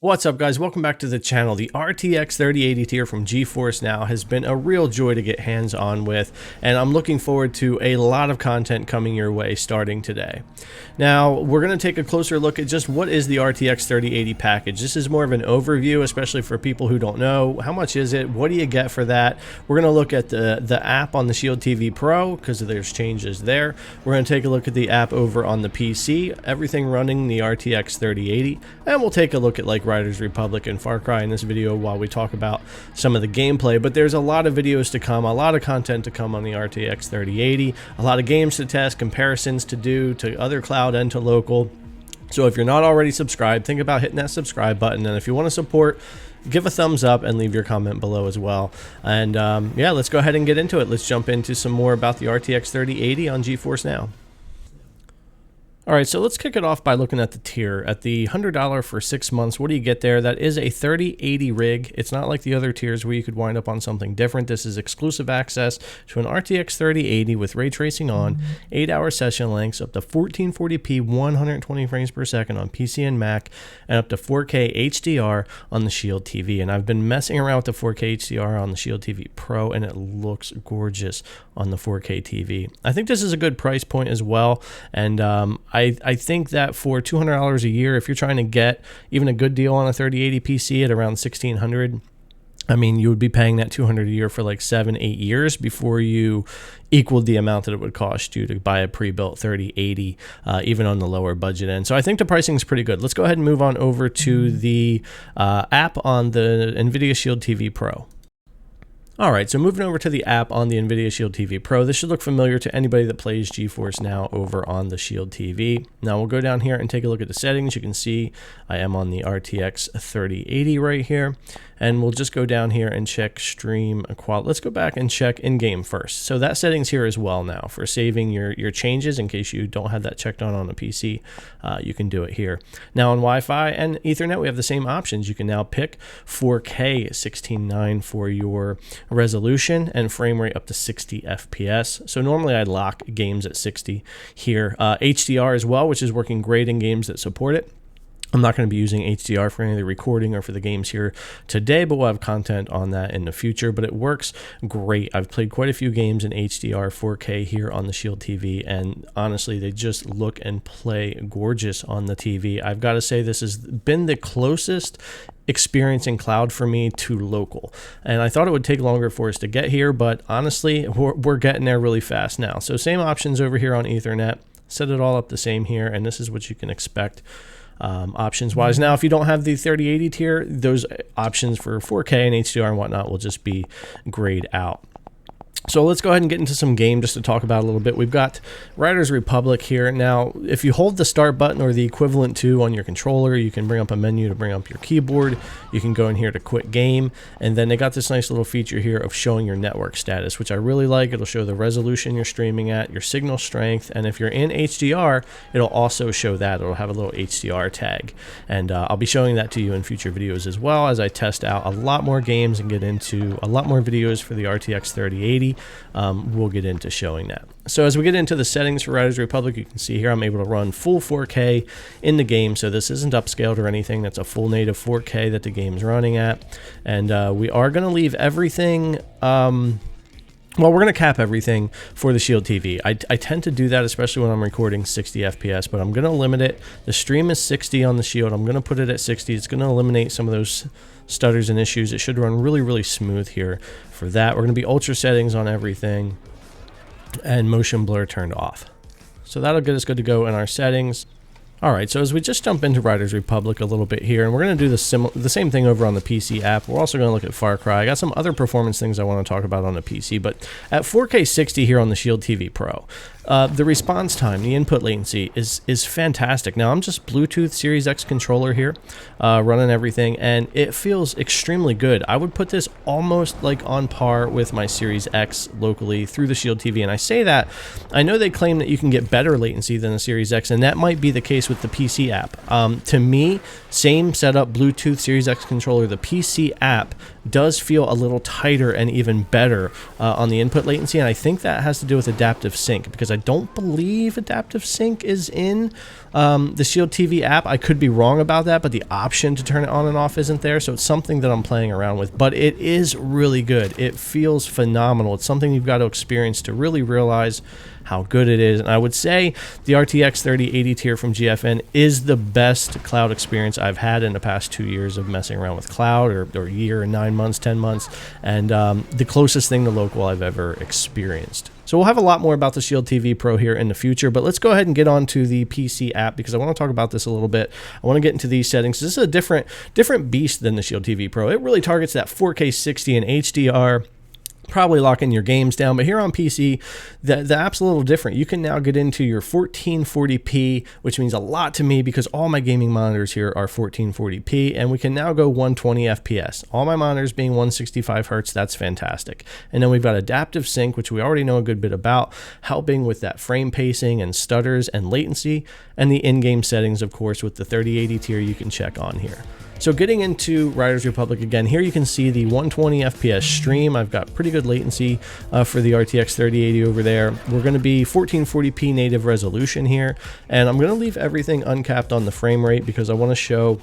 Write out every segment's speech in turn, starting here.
What's up, guys? Welcome back to the channel. The RTX 3080 tier from GeForce now has been a real joy to get hands on with, and I'm looking forward to a lot of content coming your way starting today. Now, we're going to take a closer look at just what is the RTX 3080 package. This is more of an overview, especially for people who don't know. How much is it? What do you get for that? We're going to look at the app on the Shield TV Pro, because there's changes there. We're going to take a look at the app over on the PC, everything running the RTX 3080, and we'll take a look at like Riders Republic and Far Cry in this video while we talk about some of the gameplay. But there's a lot of videos to come, a lot of content to come on the RTX 3080, a lot of games to test, comparisons to do to other cloud and to local. So if you're not already subscribed, think about hitting that subscribe button, and if you want to support, give a thumbs up and leave your comment below as well. And yeah, let's go ahead and get into it. Let's jump into some more about the RTX 3080 on GeForce Now. Alright, so let's kick it off by looking at the tier. At the $100 for 6 months, what do you get there? That is a 3080 rig. It's not like the other tiers where you could wind up on something different. This is exclusive access to an RTX 3080 with ray tracing on, 8-hour session lengths, up to 1440p 120 frames per second on PC and Mac, and up to 4K HDR on the Shield TV. And I've been messing around with the 4K HDR on the Shield TV Pro, and it looks gorgeous on the 4K TV. I think this is a good price point as well, and I think that for $200 a year, if you're trying to get even a good deal on a 3080 PC at around $1,600, I mean, you would be paying that $200 a year for like 7-8 years before you equaled the amount that it would cost you to buy a pre-built 3080, even on the lower budget end. So I think the pricing is pretty good. Let's go ahead and move on over to the app on the Nvidia Shield TV Pro. Alright, so moving over to the app on the Nvidia Shield TV Pro, this should look familiar to anybody that plays GeForce Now over on the Shield TV. Now we'll go down here and take a look at the settings. You can see I am on the RTX 3080 right here, and we'll just go down here and check stream quality. Let's go back and check in-game first. So that settings here as well now for saving your changes in case you don't have that checked on a PC. You can do it here. Now on Wi-Fi and Ethernet, we have the same options. You can now pick 4K 16:9 for your resolution and frame rate up to 60 FPS. So normally I'd lock games at 60 here. HDR as well, which is working great in games that support it. I'm not going to be using HDR for any of the recording or for the games here today, but we'll have content on that in the future. But it works great. I've played quite a few games in HDR 4K here on the Shield TV, and honestly, they just look and play gorgeous on the TV. I've got to say, this has been the closest experience in cloud for me to local, and I thought it would take longer for us to get here, but honestly, we're getting there really fast now. So same options over here on Ethernet. Set it all up the same here, and this is what you can expect options wise. Now if you don't have the 3080 tier, those options for 4K and HDR and whatnot will just be grayed out. So let's go ahead and get into some game just to talk about a little bit. We've got Riders Republic here. Now, if you hold the start button or the equivalent to on your controller, you can bring up a menu to bring up your keyboard. You can go in here to quit game. And then they got this nice little feature here of showing your network status, which I really like. It'll show the resolution you're streaming at, your signal strength, and if you're in HDR, it'll also show that. It'll have a little HDR tag. And I'll be showing that to you in future videos as well as I test out a lot more games and get into a lot more videos for the RTX 3080. We'll get into showing that. So as we get into the settings for Riders Republic, you can see here I'm able to run full 4K in the game. So this isn't upscaled or anything. That's a full native 4K that the game's running at. And we are going to leave everything... well, we're going to cap everything for the Shield TV. I tend to do that, especially when I'm recording 60 FPS, but I'm going to limit it. The stream is 60 on the Shield. I'm going to put it at 60. It's going to eliminate some of those stutters and issues. It should run really, really smooth here for that. We're going to be ultra settings on everything and motion blur turned off. So that'll get us good to go in our settings. Alright, so as we just jump into Riders Republic a little bit here, and we're going to do the same thing over on the PC app. We're also going to look at Far Cry. I got some other performance things I want to talk about on the PC, but at 4K 60 here on the Shield TV Pro, the response time, the input latency is fantastic. Now I'm just Bluetooth Series X controller here, running everything, and it feels extremely good. I would put this almost like on par with my Series X locally through the Shield TV, and I say that, I know they claim that you can get better latency than the Series X, and that might be the case with the PC app. To me, same setup, Bluetooth Series X controller, the PC app does feel a little tighter and even better on the input latency, and I think that has to do with adaptive sync, because I don't believe adaptive sync is in the Shield TV app. I could be wrong about that, but the option to turn it on and off isn't there, so it's something that I'm playing around with. But it is really good. It feels phenomenal. It's something you've got to experience to really realize how good it is. And I would say the RTX 3080 tier from GFN is the best cloud experience I've had in the past 2 years of messing around with cloud, or a year and 9 months, 10 months, and the closest thing to local I've ever experienced. So we'll have a lot more about the Shield TV Pro here in the future, but let's go ahead and get on to the PC app, because I want to talk about this a little bit. I want to get into these settings. This is a different beast than the Shield TV Pro. It really targets that 4K 60 and HDR, probably locking your games down. But here on PC, the app's a little different. You can now get into your 1440p, which means a lot to me because all my gaming monitors here are 1440p, and we can now go 120 FPS. All my monitors being 165 hertz, that's fantastic. And then we've got adaptive sync, which we already know a good bit about, helping with that frame pacing and stutters and latency, and the in-game settings, of course, with the 3080 tier you can check on here. So getting into Riders Republic again, here you can see the 120 FPS stream. I've got pretty good latency for the RTX 3080 over there. We're going to be 1440p native resolution here, and I'm going to leave everything uncapped on the frame rate because I want to show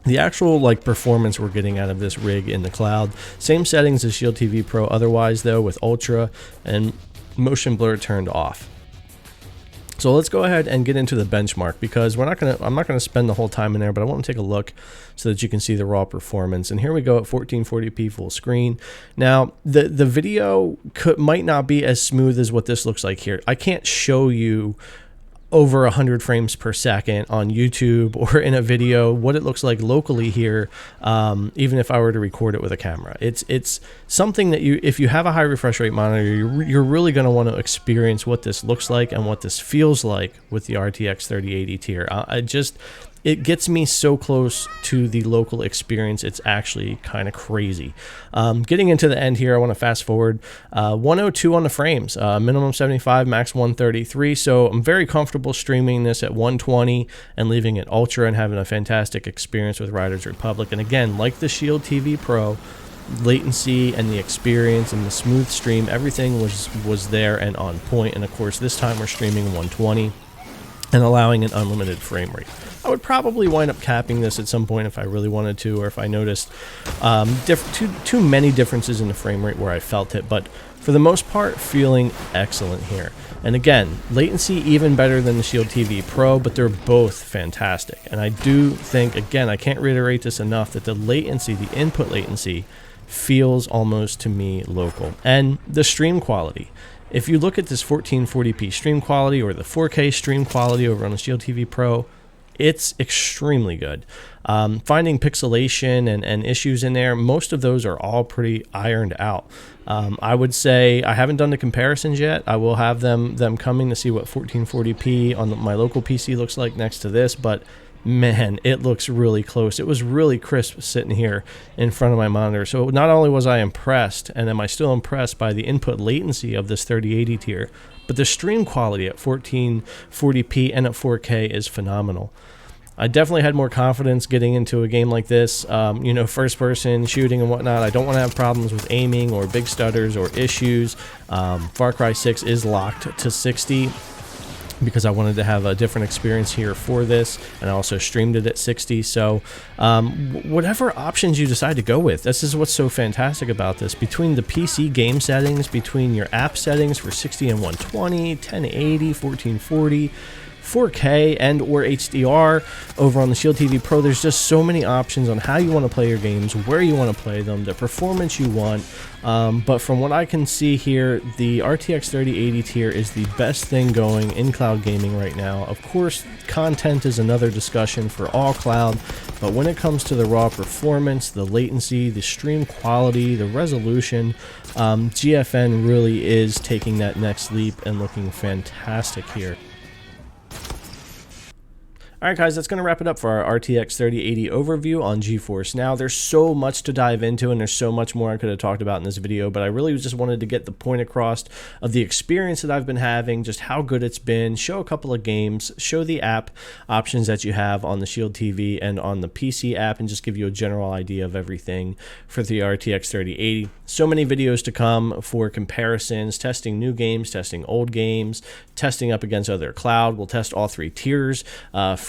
the actual performance we're getting out of this rig in the cloud. Same settings as Shield TV Pro otherwise though, with ultra and motion blur turned off. So let's go ahead and get into the benchmark, because I'm not gonna spend the whole time in there, but I want to take a look so that you can see the raw performance. And here we go at 1440p full screen. Now the video might not be as smooth as what this looks like here. I can't show you over 100 frames per second on YouTube or in a video what it looks like locally here, even if I were to record it with a camera. It's something that if you have a high refresh rate monitor, you're really going to want to experience what this looks like and what this feels like with the RTX 3080 tier. It gets me so close to the local experience, it's actually kind of crazy. Getting into the end here, I want to fast forward. 102 on the frames, minimum 75, max 133. So I'm very comfortable streaming this at 120 and leaving it ultra and having a fantastic experience with Riders Republic. And again, like the Shield TV Pro, latency and the experience and the smooth stream, everything was there and on point. And of course, this time we're streaming 120 and allowing an unlimited frame rate. I would probably wind up capping this at some point if I really wanted to, or if I noticed too many differences in the frame rate where I felt it, but for the most part, feeling excellent here. And again, latency even better than the Shield TV Pro, but they're both fantastic. And I do think, again, I can't reiterate this enough, that the latency, the input latency, feels almost to me local. And the stream quality. If you look at this 1440p stream quality or the 4K stream quality over on the Shield TV Pro, it's extremely good. Finding pixelation and issues in there, most of those are all pretty ironed out. I would say I haven't done the comparisons yet. I will have them coming to see what 1440p on my local PC looks like next to this, but man, it looks really close. It was really crisp sitting here in front of my monitor. So not only was I impressed, and am I still impressed by the input latency of this 3080 tier, but the stream quality at 1440p and at 4K is phenomenal. I definitely had more confidence getting into a game like this, first person shooting and whatnot. I don't want to have problems with aiming or big stutters or issues. Far Cry 6 is locked to 60 because I wanted to have a different experience here for this, and I also streamed it at 60. So whatever options you decide to go with, this is what's so fantastic about this. Between the PC game settings, between your app settings for 60 and 120, 1080, 1440, 4K and or HDR over on the Shield TV Pro, there's just so many options on how you want to play your games, where you want to play them, the performance you want. But from what I can see here, the RTX 3080 tier is the best thing going in cloud gaming right now. Of course, content is another discussion for all cloud, but when it comes to the raw performance, the latency, the stream quality, the resolution, GFN really is taking that next leap and looking fantastic here. All right, guys, that's going to wrap it up for our RTX 3080 overview on GeForce Now. There's so much to dive into, and there's so much more I could have talked about in this video, but I really just wanted to get the point across of the experience that I've been having, just how good it's been, show a couple of games, show the app options that you have on the Shield TV and on the PC app, and just give you a general idea of everything for the RTX 3080. So many videos to come for comparisons, testing new games, testing old games, testing up against other cloud. We'll test all three tiers,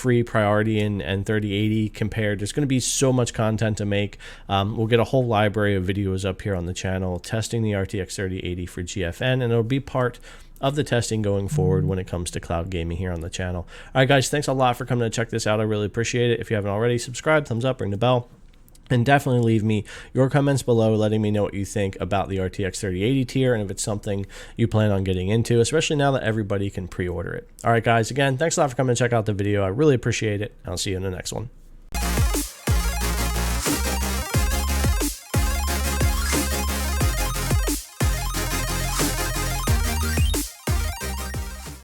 free, priority, and 3080 compared. There's going to be so much content to make. We'll get a whole library of videos up here on the channel testing the RTX 3080 for GFN, and it'll be part of the testing going forward when it comes to cloud gaming here on the channel. All right, guys, thanks a lot for coming to check this out. I really appreciate it. If you haven't already, subscribe, thumbs up, ring the bell. And definitely leave me your comments below letting me know what you think about the RTX 3080 tier and if it's something you plan on getting into, especially now that everybody can pre-order it. All right, guys, again, thanks a lot for coming to check out the video. I really appreciate it. I'll see you in the next one.